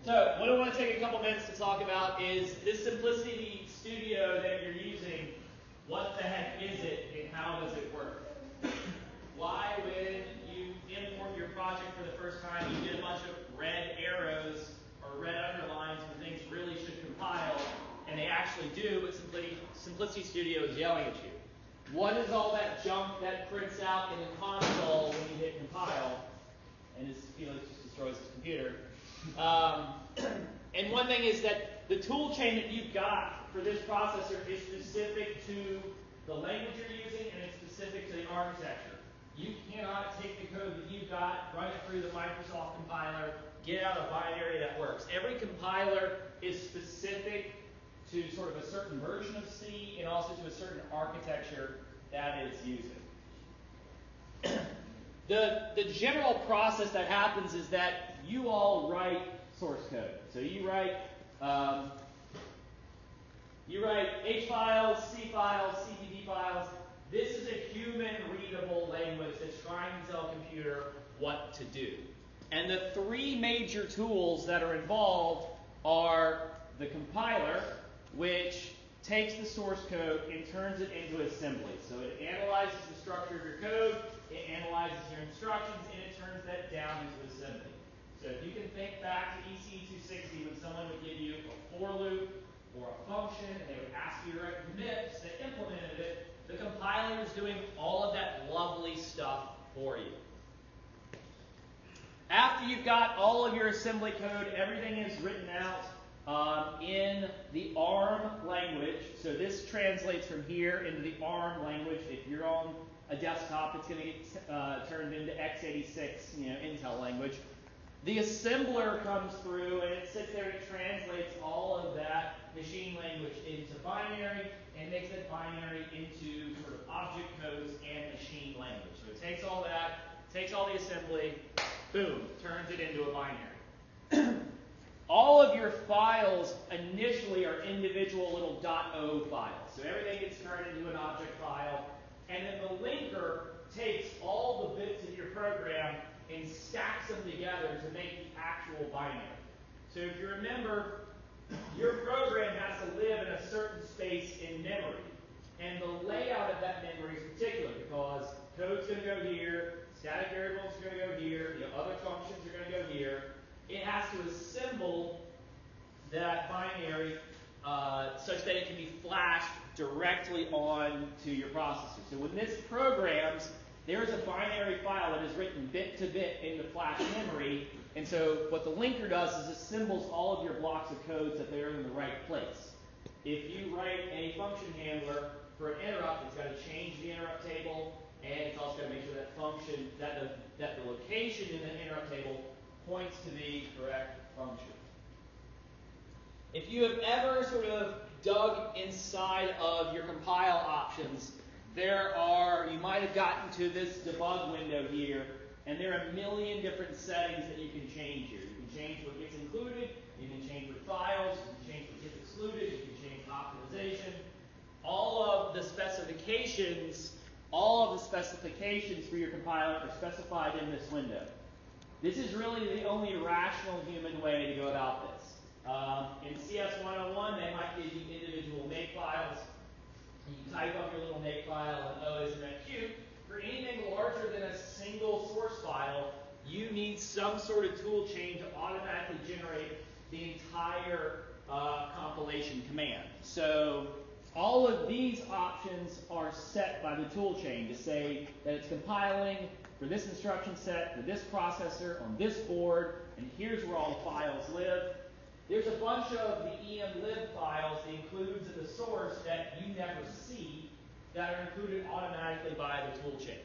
So what I want to take a couple minutes to talk about is this Simplicity Studio that you're using. What the heck is it and how does it work? Why, when you import your project for the first time, you get a bunch of red arrows or red underlines when things really should compile, and they actually do, but Simplicity Studio is yelling at you. What is all that junk that prints out in the console when you hit compile? And Felix just destroys his computer. And one thing is that the tool chain that you've got for this processor is specific to the language you're using, and it's specific to the architecture. You cannot take the code that you've got, run it through the Microsoft compiler, get out a binary that works. Every compiler is specific to sort of a certain version of C and also to a certain architecture that it's using. The general process that happens is that you all write source code. So you write H files, C files, CPD files. This is a human-readable language that's trying to tell a computer what to do. And the three major tools that are involved are the compiler, which takes the source code and turns it into assembly. So it analyzes the structure of your code, it analyzes your instructions, and it turns that down into assembly. So if you can think back to ECE 260 when someone would give you a for loop or a function, and they would ask you to write MIPS that implemented it, the compiler is doing all of that lovely stuff for you. After you've got all of your assembly code, everything is written out in the ARM language. So this translates from here into the ARM language. If you're on a desktop, it's going to get turned into x86, Intel language. The assembler comes through and it sits there and it translates all of that machine language into binary and makes that binary into sort of object codes and machine language. So it takes all that, takes all the assembly, boom, turns it into a binary. All of your files initially are individual little .o files. So everything gets turned into an object file, and then the linker takes all the bits of your program and stacks them together to make the actual binary. So if you remember, your program has to live in a certain space in memory. And the layout of that memory is particular because code's going to go here, static variables are going to go here, other functions are going to go here. It has to assemble that binary such that it can be flashed directly on to your processor. So when this programs, there's a binary file that is written bit to bit into flash memory, and so what the linker does is assembles all of your blocks of code so that they're in the right place. If you write a function handler for an interrupt, it's got to change the interrupt table, and it's also got to make sure that function, that the location in the interrupt table points to the correct function. If you have ever sort of dug inside of your compile options, you might have gotten to this debug window here, and there are a million different settings that you can change here. You can change what gets included, you can change what files, you can change what gets excluded, you can change optimization. All of the specifications for your compiler are specified in this window. This is really the only rational human way to go about this. In CS 101, they might give you individual makefiles. You type up your little makefile, and oh, isn't that cute? For anything larger than a single source file, you need some sort of tool chain to automatically generate the entire compilation command. So all of these options are set by the tool chain to say that it's compiling for this instruction set, for this processor, on this board, and here's where all the files live. There's a bunch of the emlib files, the includes in the source, that you never see, that are included automatically by the toolchain.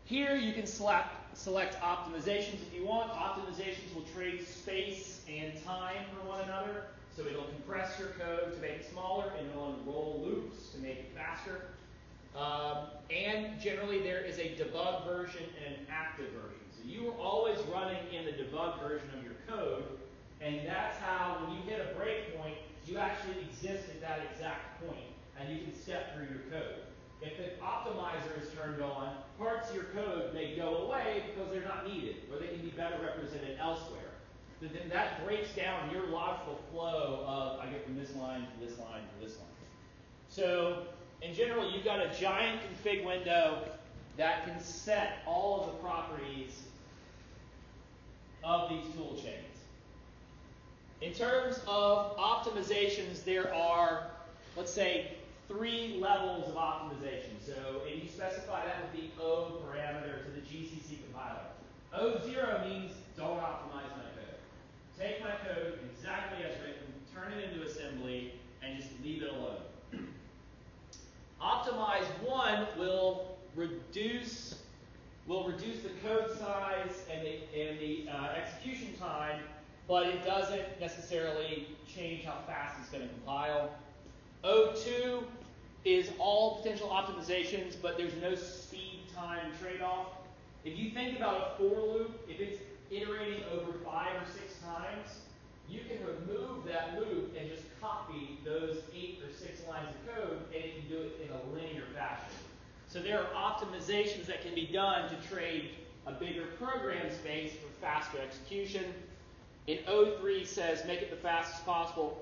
Here you can select optimizations if you want. Optimizations will trade space and time for one another. So it'll compress your code to make it smaller, and it'll enroll loops to make it faster. And generally there is a debug version and an active version. So you are always running in the debug version of your code, and that's how, when you hit a breakpoint, you actually exist at that exact point, and you can step through your code. If the optimizer is turned on, parts of your code may go away because they're not needed, or they can be better represented elsewhere. then that breaks down your logical flow of, I get from this line to this line to this line. So, in general, you've got a giant config window that can set all of the properties of these tool chains. In terms of optimizations, there are, let's say, 3 levels of optimization. So, and you specify that with the O parameter to the GCC compiler. O0 means don't optimize my code. Take my code exactly as written, turn it into assembly, and just leave it alone. Optimize 1 will reduce the code size and the execution time, but it doesn't necessarily change how fast it's going to compile. O2 is all potential optimizations, but there's no speed time trade-off. If you think about a for loop, if it's iterating over 5 or 6 times, you can remove that loop and just copy those 8 or 6 lines of code, and it can do it in a linear fashion. So there are optimizations that can be done to trade a bigger program space for faster execution. In O3 says make it the fastest possible.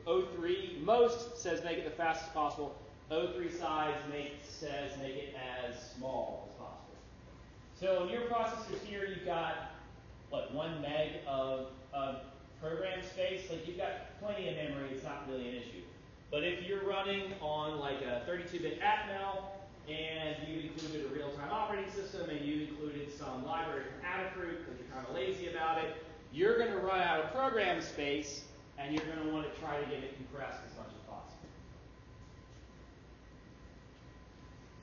O3 most says make it the fastest possible. O3 size says make it as small as possible. So in your processors here, you've got, what, 1 meg of program space. Like, you've got plenty of memory. It's not really an issue. But if you're running on like a 32-bit Atmel, and you included a real-time operating system, and you included some library from Adafruit because you're kind of lazy about it, you're going to run out of program space, and you're going to want to try to get it compressed as much as possible.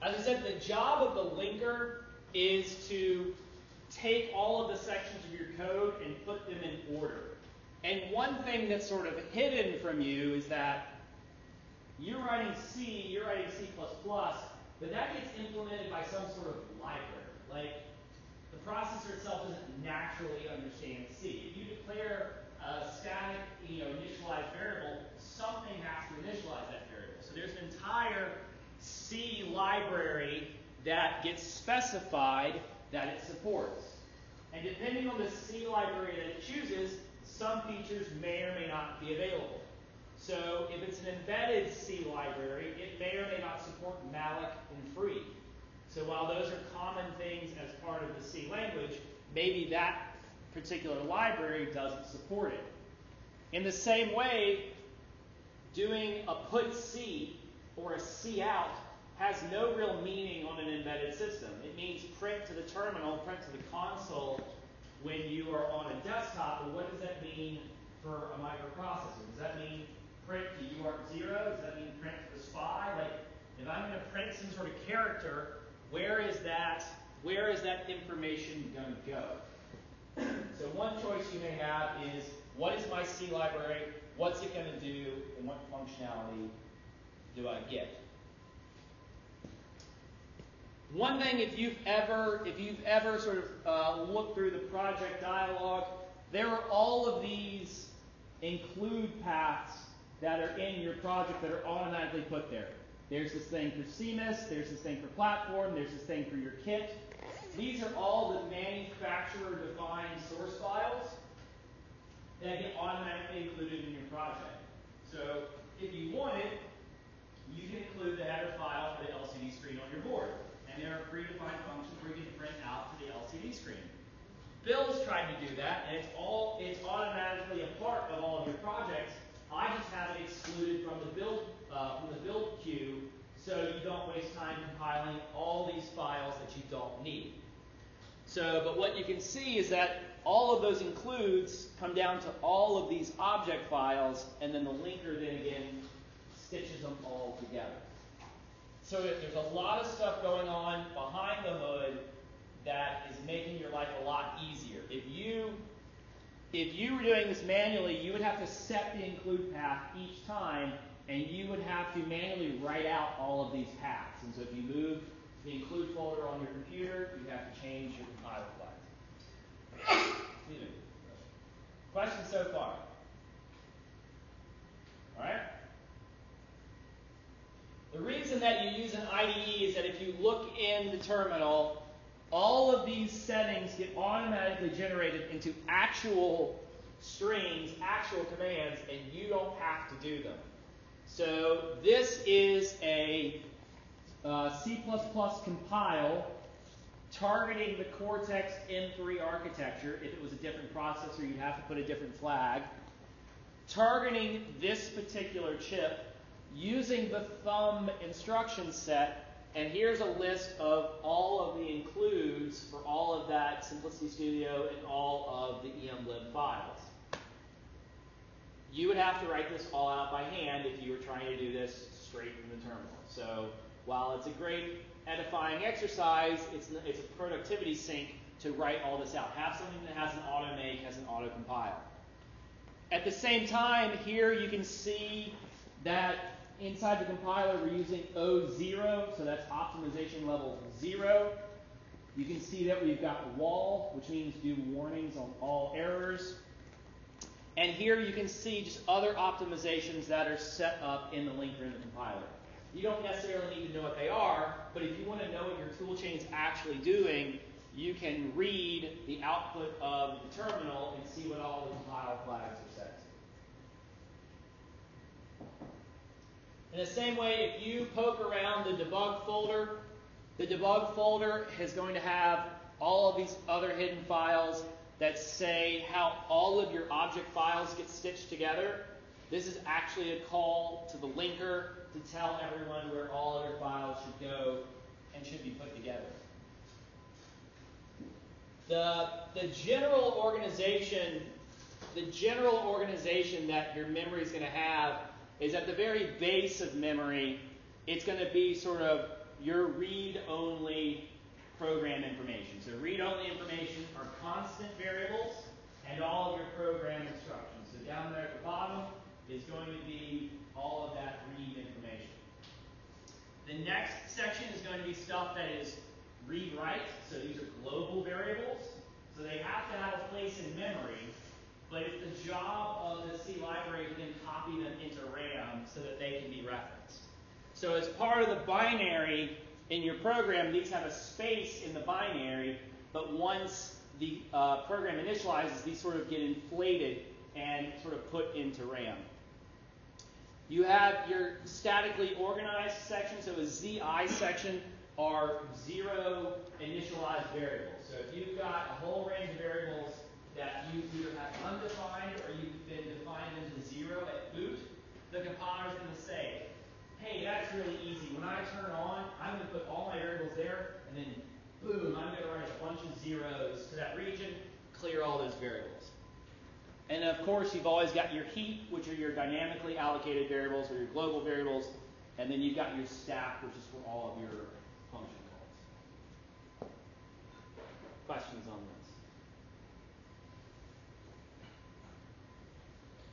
As I said, the job of the linker is to take all of the sections of your code and put them in order. And one thing that's sort of hidden from you is that you're writing C, you're writing C++, but that gets implemented by some sort of library. Like, the processor itself doesn't naturally understand C. If you declare a static, initialized variable, something has to initialize that variable. So there's an entire C library that gets specified that it supports. And depending on the C library that it chooses, some features may or may not be available. So if it's an embedded C library, it may or may not support malloc and free. So while those are common things as part of the C language, maybe that particular library doesn't support it. In the same way, doing a put C or a C out has no real meaning on an embedded system. It means print to the terminal, print to the console when you are on a desktop. Well, what does that mean for a microprocessor? Does that mean print to UART0? Does that mean print to the SPI? Like, if I'm going to print some sort of character, where is that information going to go? So one choice you may have is, what is my C library? What's it going to do? And what functionality do I get? One thing, if you've ever sort of looked through the project dialog, there are all of these include paths that are in your project that are automatically put there. There's this thing for CMIS, there's this thing for platform, there's this thing for your kit. These are all the manufacturer-defined source files that get automatically included in your project. So if you want it, you can include the header file for the LCD screen on your board. And there are predefined functions where you can print out to the LCD screen. Bill's trying to do that, and it's automatically a part of all of your projects. I just have it excluded from the build queue, so you don't waste time compiling all these files that you don't need. So, but what you can see is that all of those includes come down to all of these object files, and then the linker then again stitches them all together. So there's a lot of stuff going on behind the hood that is making your life a lot easier. If you were doing this manually, you would have to set the include path each time, and you would have to manually write out all of these paths. And so if you move the include folder on your computer, you have to change your compiler flags. Excuse me. Questions so far? All right? The reason that you use an IDE is that if you look in the terminal, all of these settings get automatically generated into actual strings, actual commands, and you don't have to do them. So this is a C++ compile targeting the Cortex M3 architecture. If it was a different processor, you'd have to put a different flag. Targeting this particular chip using the thumb instruction set. And here's a list of all of the includes for all of that Simplicity Studio and all of the emlib files. You would have to write this all out by hand if you were trying to do this straight from the terminal. So while it's a great edifying exercise, it's a productivity sink to write all this out. Have something that has an auto make, has an auto compile. At the same time, here you can see that inside the compiler we're using O0, so that's optimization level 0. You can see that we've got wall, which means do warnings on all errors. And here you can see just other optimizations that are set up in the linker in the compiler. You don't necessarily need to know what they are, but if you want to know what your toolchain is actually doing, you can read the output of the terminal and see what all the compile flags are set to. In the same way, if you poke around the debug folder is going to have all of these other hidden files that say how all of your object files get stitched together. This is actually a call to the linker to tell everyone where all of your files should go and should be put together. The general organization that your memory is going to have is at the very base of memory, it's going to be sort of your read-only program information. So read-only information are constant variables and all of your program instructions. So down there at the bottom is going to be all of that read information. The next section is going to be stuff that is read-write. So these are global variables. So they have to have a place in memory, but it's the job of the C library to then copy them into RAM so that they can be referenced. So as part of the binary in your program, these have a space in the binary, but once the program initializes, these sort of get inflated and sort of put into RAM. You have your statically organized section, so a ZI section are zero initialized variables. So if you've got a whole range of variables that you either have undefined or you've been defined into zero at boot, the compiler is going to say, hey, that's really easy. When I turn on, I'm going to put all my variables there, and then boom, I'm going to write a bunch of zeros to that region, clear all those variables. And of course, you've always got your heap, which are your dynamically allocated variables or your global variables, and then you've got your stack, which is for all of your function calls. Questions on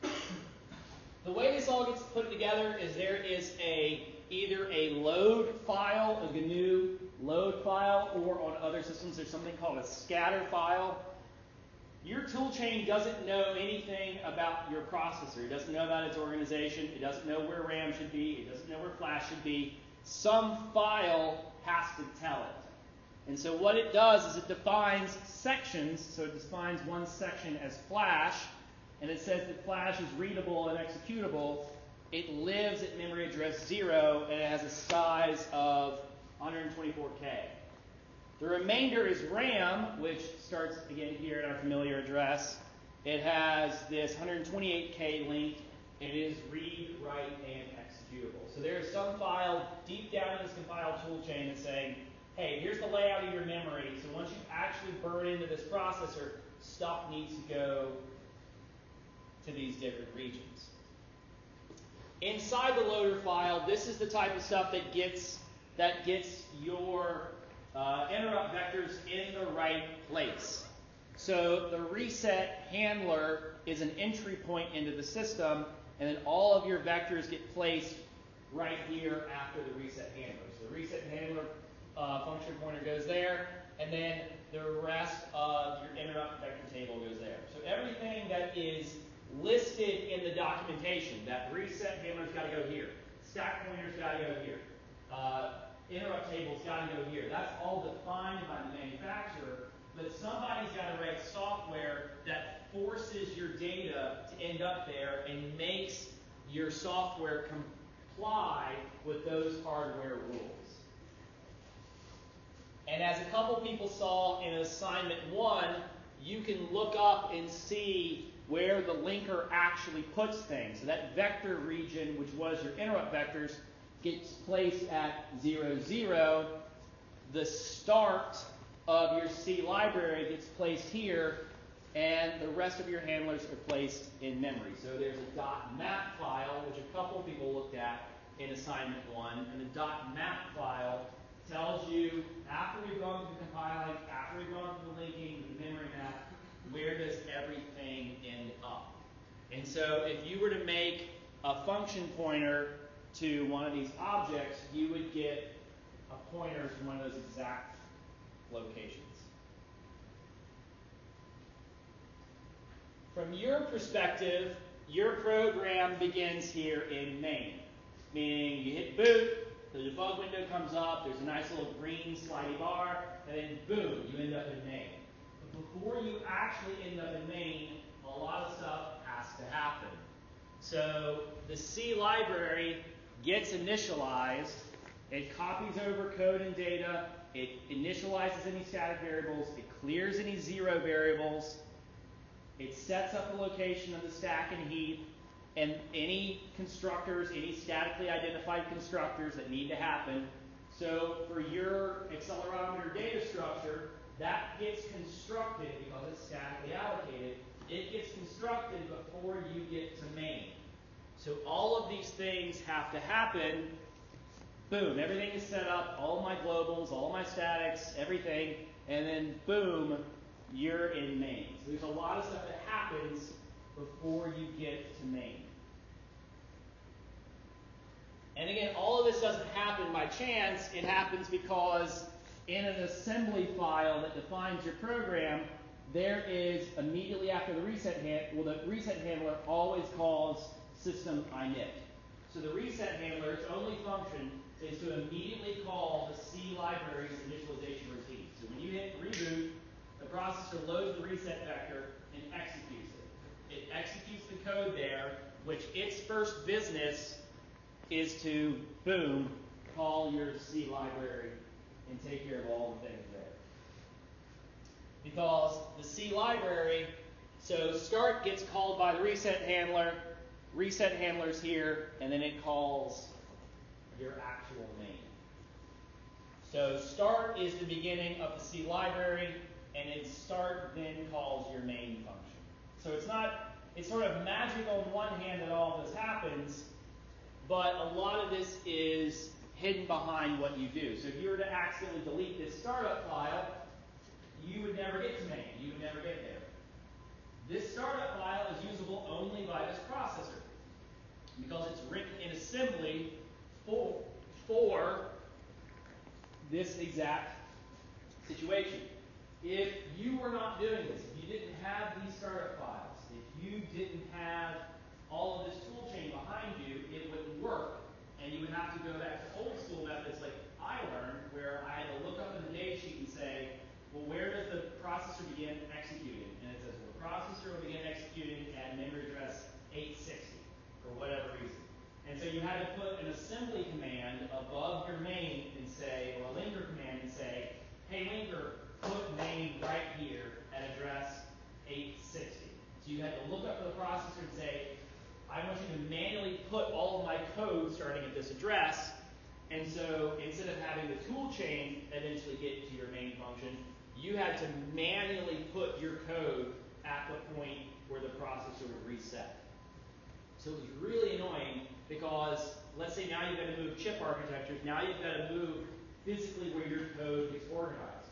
this? The way this all gets put together is there is either a load file, a GNU load file, or on other systems there's something called a scatter file. Your toolchain doesn't know anything about your processor. It doesn't know about its organization. It doesn't know where RAM should be. It doesn't know where flash should be. Some file has to tell it. And so what it does is it defines sections. So it defines one section as flash, and it says that flash is readable and executable. It lives at memory address 0, and it has a size of 124K. The remainder is RAM, which starts again here at our familiar address. It has this 128K link. It is read, write, and executable. So there is some file deep down in this compile toolchain that's saying, hey, here's the layout of your memory. So once you actually burn into this processor, stuff needs to go to these different regions. Inside the loader file, this is the type of stuff that gets your interrupt vectors in the right place. So the reset handler is an entry point into the system, and then all of your vectors get placed right here after the reset handler. So the reset handler function pointer goes there, and then the rest of your interrupt vector table goes there. So everything that is listed in the documentation, that reset handler's got to go here, stack pointer's got to go here, interrupt table's got to go here. That's all defined by the manufacturer, but somebody's got to write software that forces your data to end up there and makes your software comply with those hardware rules. And as a couple people saw in assignment 1, you can look up and see where the linker actually puts things. So that vector region, which was your interrupt vectors, gets placed at 0, 0. The start of your C library gets placed here, and the rest of your handlers are placed in memory. So there's a .map file, which a couple people looked at in assignment 1, and the .map file tells you, after we've gone through the compiling, after we've gone through the linking, the memory map, where does everything end up? And so if you were to make a function pointer to one of these objects, you would get a pointer to one of those exact locations. From your perspective, your program begins here in main, meaning you hit boot, the debug window comes up, there's a nice little green slidey bar, and then boom, you end up in main. But before you actually end up in main, a lot of stuff has to happen. So the C library gets initialized, it copies over code and data, it initializes any static variables, it clears any 0 variables, it sets up the location of the stack and heap, and any constructors, any statically identified constructors that need to happen. So for your accelerometer data structure, that gets constructed because it's statically allocated. It gets constructed before you get to main. So all of these things have to happen. Boom, everything is set up, all my globals, all my statics, everything, and then boom, you're in main. So there's a lot of stuff that happens before you get to main. And again, all of this doesn't happen by chance. It happens because in an assembly file that defines your program, there is immediately after the reset the reset handler always calls system init. So the reset handler, its only function is to immediately call the C library's initialization routine. So when you hit reboot, the processor loads the reset vector and executes it. It executes the code there, which its first business is to, boom, call your C library and take care of all the things there. Because the C library, so start gets called by the reset handler's here, and then it calls your actual main. So start is the beginning of the C library, and then start then calls your main function. So it's sort of magic on one hand that all this happens, but a lot of this is hidden behind what you do. So if you were to accidentally delete this startup file, you would never get to main. You would never get there. This startup file is usable only by this processor because it's written in assembly for this exact situation. If you were not doing this, if you didn't have these startup files, if you didn't have all of this toolchain behind you, it wouldn't work. And you would have to go back to old school methods like I learned, where I had to look up in the data sheet and say, well, where does the processor begin executing? And it says, well, the processor will begin executing at memory address 860 for whatever reason. And so you had to put an assembly command above your main and say, or a linker command and say, hey, linker, put main right here at address 860. So you had to look up to the processor and say, I want you to manually put all of my code starting at this address. And so instead of having the tool chain eventually get to your main function, you had to manually put your code at the point where the processor would reset. So it was really annoying because let's say now you've got to move chip architectures, now you've got to move physically where your code gets organized.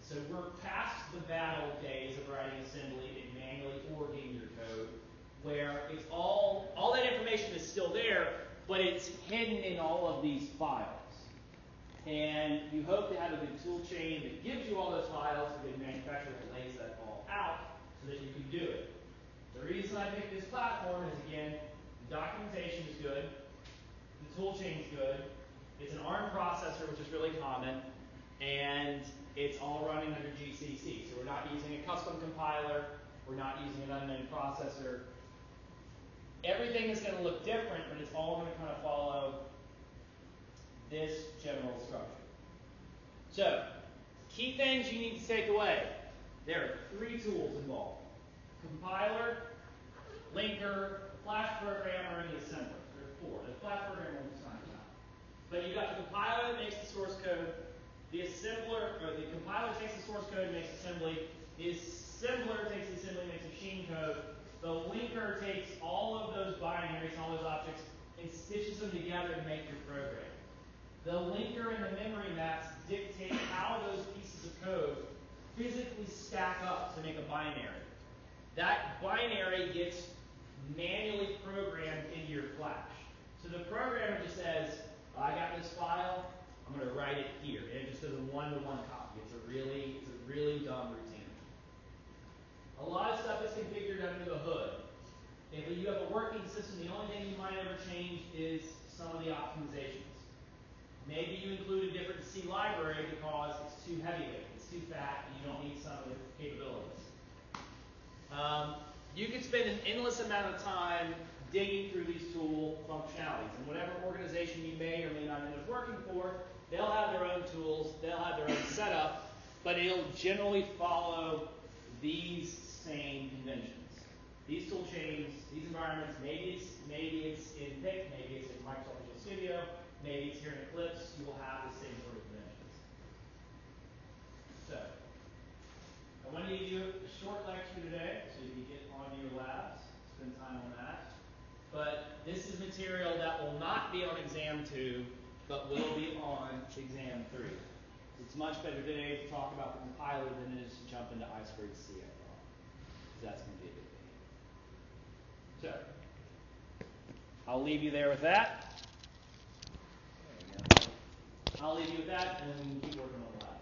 So we're past the bad old days of writing assembly and manually ordering your code, where it's all that information is still there, but it's hidden in all of these files. And you hope to have a good tool chain that gives you all those files, a good manufacturer that lays that all out so that you can do it. The reason I picked this platform is, again, the documentation is good, the tool chain is good, it's an ARM processor, which is really common, and it's all running under GCC. So we're not using a custom compiler, We're not using an unknown processor. Everything is going to look different, but it's all going to kind of follow this general structure. So, key things you need to take away. There are 3 tools involved. Compiler, linker, flash program, or any assembler. There are 4. The flash program will be signed out. But you've got the compiler that makes the source code. The assembler, or the compiler takes the source code and makes assembly. The assembler takes the assembly and makes machine code. The linker takes all of those binaries and all those objects and stitches them together to make your program. The linker and the memory maps dictate how those pieces of code physically stack up to make a binary. That binary gets manually programmed into your flash. So the programmer just says, I got this file, I'm going to write it here. And it just does a one-to-one copy. It's a really dumb routine. A lot of stuff is configured under the hood. If you have a working system, the only thing you might ever change is some of the optimizations. Maybe you include a different C library because it's too heavyweight, it's too fat, and you don't need some of the capabilities. You could spend an endless amount of time digging through these tool functionalities. And whatever organization you may or may not end up working for, they'll have their own tools, they'll have their own setup, but it'll generally follow these same conventions. These tool chains, these environments, maybe it's in PIC, maybe it's in Microsoft Visual Studio, maybe it's here in Eclipse, you will have the same sort of conventions. So, I wanted to give you a short lecture today, so you can get on your labs, spend time on that. But this is material that will not be on exam 2, but will be on exam 3. It's much better today to talk about the compiler than it is to jump into I2C, I thought. Because that's going to be a big thing. So, I'll leave you there with that. I'll leave you with that, and then we can keep working on the lab.